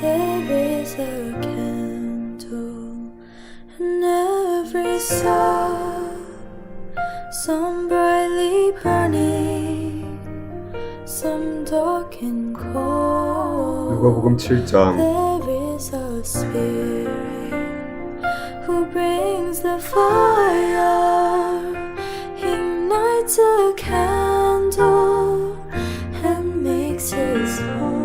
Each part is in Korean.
There is a candle in every soul, some brightly burning, some dark and cold. 누가복음 7장. There is a spirit who brings the fire, ignites a candle and makes his home.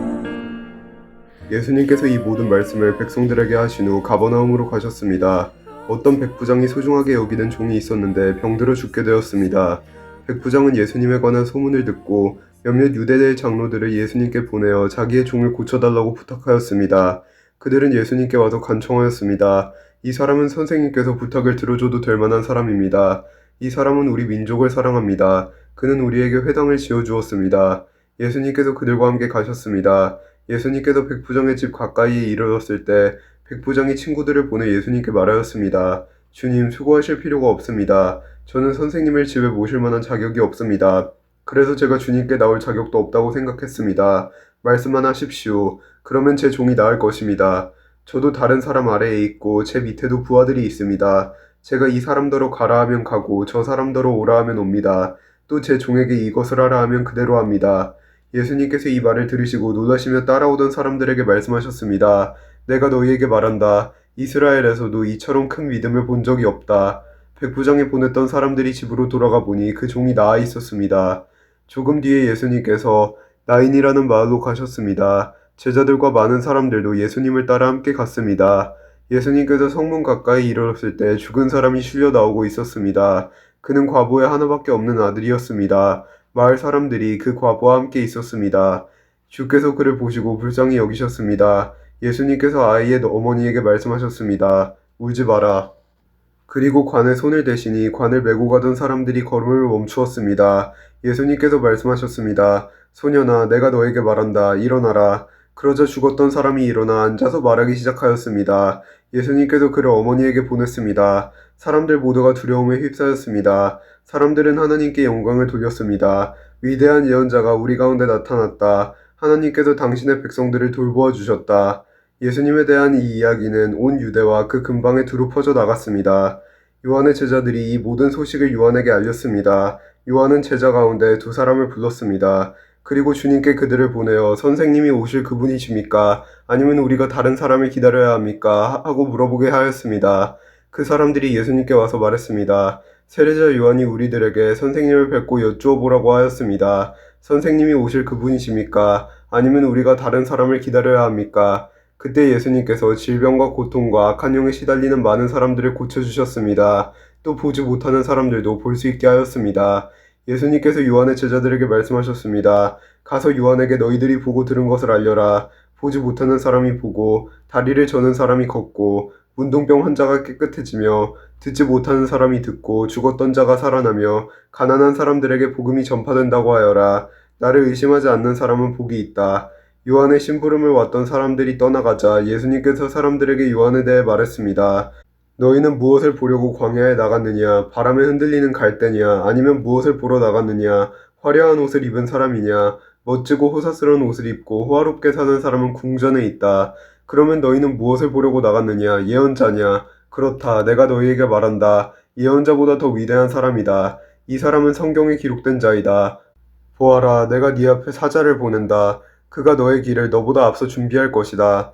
예수님께서 이 모든 말씀을 백성들에게 하신 후 가버나움으로 가셨습니다. 어떤 백부장이 소중하게 여기는 종이 있었는데 병들어 죽게 되었습니다. 백부장은 예수님에 관한 소문을 듣고 몇몇 유대대 장로들을 예수님께 보내어 자기의 종을 고쳐달라고 부탁하였습니다. 그들은 예수님께 와서 간청하였습니다. 이 사람은 선생님께서 부탁을 들어줘도 될 만한 사람입니다. 이 사람은 우리 민족을 사랑합니다. 그는 우리에게 회당을 지어주었습니다. 예수님께서 그들과 함께 가셨습니다. 예수님께서 백부장의 집 가까이에 이르렀을 때 백부장이 친구들을 보내 예수님께 말하였습니다. 주님, 수고하실 필요가 없습니다. 저는 선생님을 집에 모실 만한 자격이 없습니다. 그래서 제가 주님께 나올 자격도 없다고 생각했습니다. 말씀만 하십시오. 그러면 제 종이 나을 것입니다. 저도 다른 사람 아래에 있고 제 밑에도 부하들이 있습니다. 제가 이 사람더러 가라 하면 가고 저 사람더러 오라 하면 옵니다. 또 제 종에게 이것을 하라 하면 그대로 합니다. 예수님께서 이 말을 들으시고 놀라시며 따라오던 사람들에게 말씀하셨습니다. 내가 너희에게 말한다. 이스라엘에서도 이처럼 큰 믿음을 본 적이 없다. 백부장이 보냈던 사람들이 집으로 돌아가 보니 그 종이 나아 있었습니다. 조금 뒤에 예수님께서 나인이라는 마을로 가셨습니다. 제자들과 많은 사람들도 예수님을 따라 함께 갔습니다. 예수님께서 성문 가까이 이르렀을 때 죽은 사람이 실려 나오고 있었습니다. 그는 과부의 하나밖에 없는 아들이었습니다. 마을 사람들이 그 과부와 함께 있었습니다. 주께서 그를 보시고 불쌍히 여기셨습니다. 예수님께서 아이의 어머니에게 말씀하셨습니다. 울지 마라. 그리고 관에 손을 대시니 관을 메고 가던 사람들이 걸음을 멈추었습니다. 예수님께서 말씀하셨습니다. 소년아, 내가 너에게 말한다. 일어나라. 그러자 죽었던 사람이 일어나 앉아서 말하기 시작하였습니다. 예수님께서 그를 어머니에게 보냈습니다. 사람들 모두가 두려움에 휩싸였습니다. 사람들은 하나님께 영광을 돌렸습니다. 위대한 예언자가 우리 가운데 나타났다. 하나님께서 당신의 백성들을 돌보아 주셨다. 예수님에 대한 이 이야기는 온 유대와 그 근방에 두루 퍼져 나갔습니다. 요한의 제자들이 이 모든 소식을 요한에게 알렸습니다. 요한은 제자 가운데 두 사람을 불렀습니다. 그리고 주님께 그들을 보내어 선생님이 오실 그분이십니까? 아니면 우리가 다른 사람을 기다려야 합니까? 하고 물어보게 하였습니다. 그 사람들이 예수님께 와서 말했습니다. 세례자 요한이 우리들에게 선생님을 뵙고 여쭈어 보라고 하였습니다. 선생님이 오실 그분이십니까? 아니면 우리가 다른 사람을 기다려야 합니까? 그때 예수님께서 질병과 고통과 악한 영에 시달리는 많은 사람들을 고쳐주셨습니다. 또 보지 못하는 사람들도 볼 수 있게 하였습니다. 예수님께서 요한의 제자들에게 말씀하셨습니다. 가서 요한에게 너희들이 보고 들은 것을 알려라. 보지 못하는 사람이 보고 다리를 저는 사람이 걷고 문둥병 환자가 깨끗해지며 듣지 못하는 사람이 듣고 죽었던 자가 살아나며 가난한 사람들에게 복음이 전파된다고 하여라. 나를 의심하지 않는 사람은 복이 있다. 요한의 심부름을 왔던 사람들이 떠나가자 예수님께서 사람들에게 요한에 대해 말했습니다. 너희는 무엇을 보려고 광야에 나갔느냐? 바람에 흔들리는 갈대냐? 아니면 무엇을 보러 나갔느냐? 화려한 옷을 입은 사람이냐? 멋지고 호사스러운 옷을 입고 호화롭게 사는 사람은 궁전에 있다. 그러면 너희는 무엇을 보려고 나갔느냐? 예언자냐? 그렇다. 내가 너희에게 말한다. 예언자보다 더 위대한 사람이다. 이 사람은 성경에 기록된 자이다. 보아라, 내가 네 앞에 사자를 보낸다. 그가 너의 길을 너보다 앞서 준비할 것이다.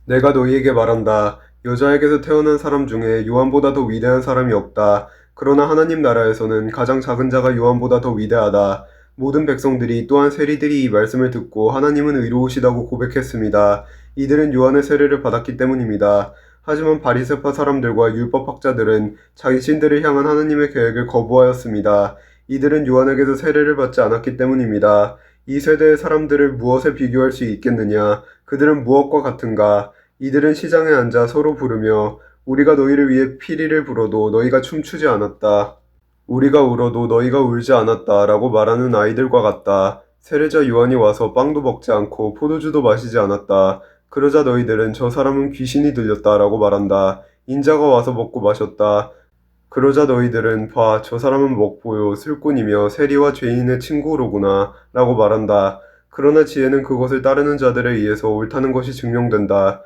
내가 너희에게 말한다. 여자에게서 태어난 사람 중에 요한보다 더 위대한 사람이 없다. 그러나 하나님 나라에서는 가장 작은 자가 요한보다 더 위대하다. 모든 백성들이 또한 세리들이 이 말씀을 듣고 하나님은 의로우시다고 고백했습니다. 이들은 요한의 세례를 받았기 때문입니다. 하지만 바리새파 사람들과 율법학자들은 자신들을 향한 하나님의 계획을 거부하였습니다. 이들은 요한에게서 세례를 받지 않았기 때문입니다. 이 세대의 사람들을 무엇에 비교할 수 있겠느냐? 그들은 무엇과 같은가? 이들은 시장에 앉아 서로 부르며 우리가 너희를 위해 피리를 불어도 너희가 춤추지 않았다. 우리가 울어도 너희가 울지 않았다 라고 말하는 아이들과 같다. 세례자 요한이 와서 빵도 먹지 않고 포도주도 마시지 않았다. 그러자 너희들은 저 사람은 귀신이 들렸다 라고 말한다. 인자가 와서 먹고 마셨다. 그러자 너희들은 봐, 저 사람은 먹보요 술꾼이며 세리와 죄인의 친구로구나 라고 말한다. 그러나 지혜는 그것을 따르는 자들에 의해서 옳다는 것이 증명된다.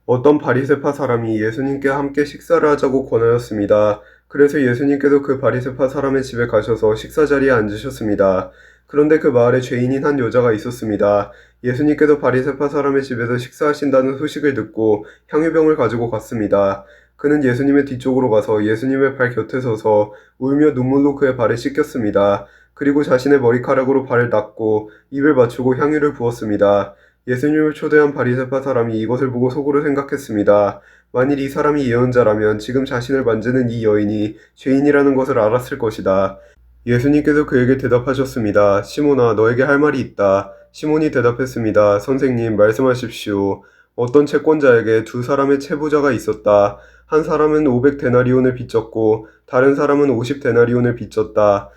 어떤 바리새파 사람이 예수님께 함께 식사를 하자고 권하였습니다. 그래서 예수님께서 그 바리새파 사람의 집에 가셔서 식사 자리에 앉으셨습니다. 그런데 그 마을에 죄인인 한 여자가 있었습니다. 예수님께서 바리새파 사람의 집에서 식사하신다는 소식을 듣고 향유병을 가지고 갔습니다. 그는 예수님의 뒤쪽으로 가서 예수님의 발 곁에 서서 울며 눈물로 그의 발을 씻겼습니다. 그리고 자신의 머리카락으로 발을 닦고 입을 맞추고 향유를 부었습니다. 예수님을 초대한 바리새파 사람이 이것을 보고 속으로 생각했습니다. 만일 이 사람이 예언자라면 지금 자신을 만지는 이 여인이 죄인이라는 것을 알았을 것이다. 예수님께서 그에게 대답하셨습니다. 시몬아, 너에게 할 말이 있다. 시몬이 대답했습니다. 선생님, 말씀하십시오. 어떤 채권자에게 두 사람의 채부자가 있었다. 한 사람은 500데나리온을 빚졌고 다른 사람은 50데나리온을 빚졌다.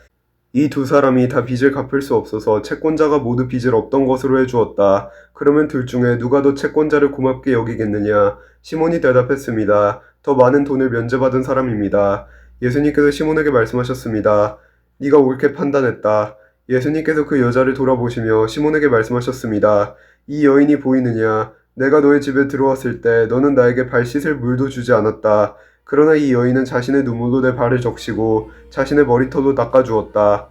이 두 사람이 다 빚을 갚을 수 없어서 채권자가 모두 빚을 없던 것으로 해주었다. 그러면 둘 중에 누가 더 채권자를 고맙게 여기겠느냐? 시몬이 대답했습니다. 더 많은 돈을 면제받은 사람입니다. 예수님께서 시몬에게 말씀하셨습니다. 네가 옳게 판단했다. 예수님께서 그 여자를 돌아보시며 시몬에게 말씀하셨습니다. 이 여인이 보이느냐? 내가 너의 집에 들어왔을 때 너는 나에게 발 씻을 물도 주지 않았다. 그러나 이 여인은 자신의 눈물로 내 발을 적시고 자신의 머리털로 닦아주었다.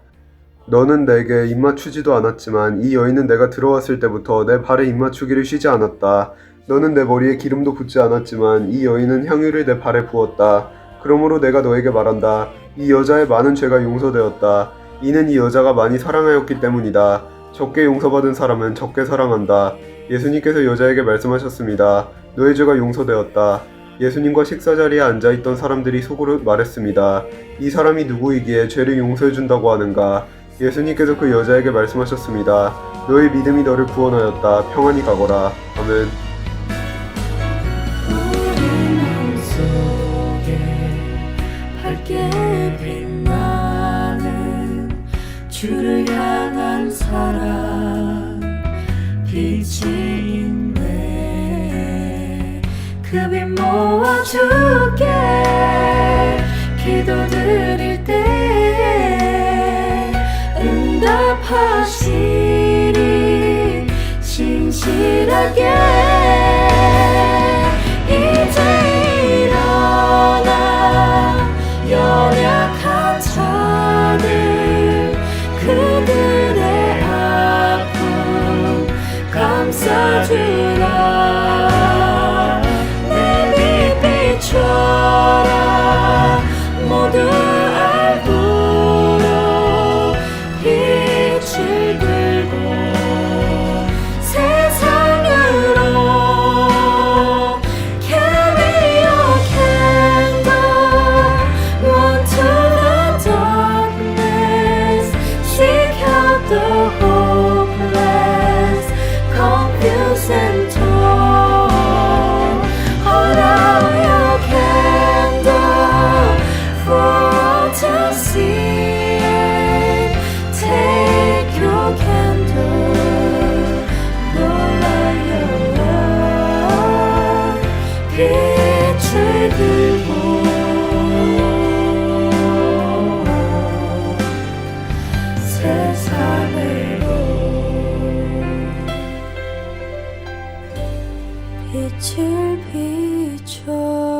너는 내게 입맞추지도 않았지만 이 여인은 내가 들어왔을 때부터 내 발에 입맞추기를 쉬지 않았다. 너는 내 머리에 기름도 붓지 않았지만 이 여인은 향유를 내 발에 부었다. 그러므로 내가 너에게 말한다. 이 여자의 많은 죄가 용서되었다. 이는 이 여자가 많이 사랑하였기 때문이다. 적게 용서받은 사람은 적게 사랑한다. 예수님께서 여자에게 말씀하셨습니다. 너의 죄가 용서되었다. 예수님과 식사 자리에 앉아있던 사람들이 속으로 말했습니다. 이 사람이 누구이기에 죄를 용서해준다고 하는가? 예수님께서 그 여자에게 말씀하셨습니다. 너의 믿음이 너를 구원하였다. 평안히 가거라. 아멘. 밝게 빛나는 주를 향한 사랑 빛이 있네. 그 빛 모아 주께 기도드릴 때에 응답하시리 신실하게. 이제 일어나 연약한 자들 그들의 아픔 감싸주라. 내 빛 비춰라. 모두 알도록 빛을 들고 세상으로 carry your candle one to the darkness. Seek out the hopeless, confused and torn. Hold out your candle for all to see. Take your candle, no light your love. 빛을 들고 세상으로 빛을 비춰.